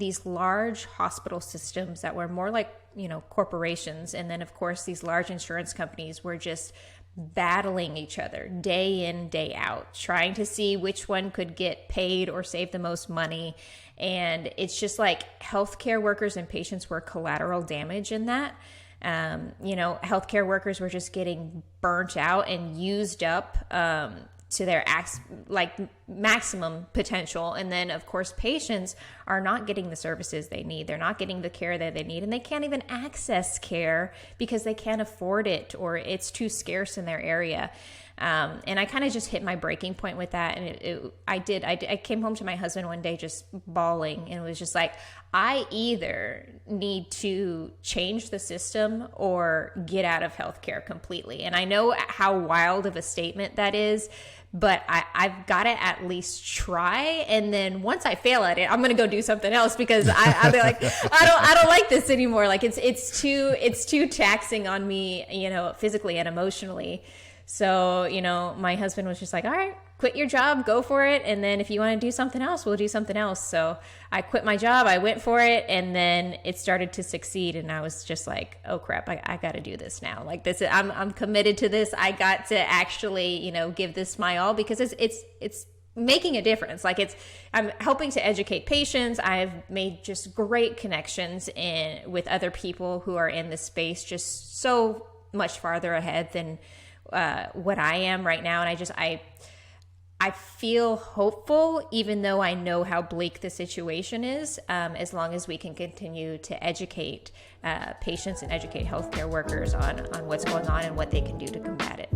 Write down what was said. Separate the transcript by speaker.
Speaker 1: these large hospital systems that were more like, corporations. And then of course, these large insurance companies were just battling each other day in, day out, trying to see which one could get paid or save the most money. And it's just like healthcare workers and patients were collateral damage in that. Healthcare workers were just getting burnt out and used up to their maximum potential. And then of course, patients are not getting the services they need. They're not getting the care that they need, and they can't even access care because they can't afford it or it's too scarce in their area. And I kind of just hit my breaking point with that. And I came home to my husband one day just bawling, and it was just like, I either need to change the system or get out of healthcare completely. And I know how wild of a statement that is, but I've got to at least try. And then once I fail at it, I'm going to go do something else, because I'll be like, I don't like this anymore. Like it's too taxing on me, physically and emotionally. So, my husband was just like, all right, quit your job, go for it. And then if you want to do something else, we'll do something else. So I quit my job, I went for it, and then it started to succeed. And I was just like, oh crap, I got to do this now. Like this, I'm committed to this. I got to actually, give this my all, because it's making a difference. Like I'm helping to educate patients. I've made just great connections with other people who are in this space, just so much farther ahead than what I am right now. And I feel hopeful, even though I know how bleak the situation is, as long as we can continue to educate patients and educate healthcare workers on what's going on and what they can do to combat it.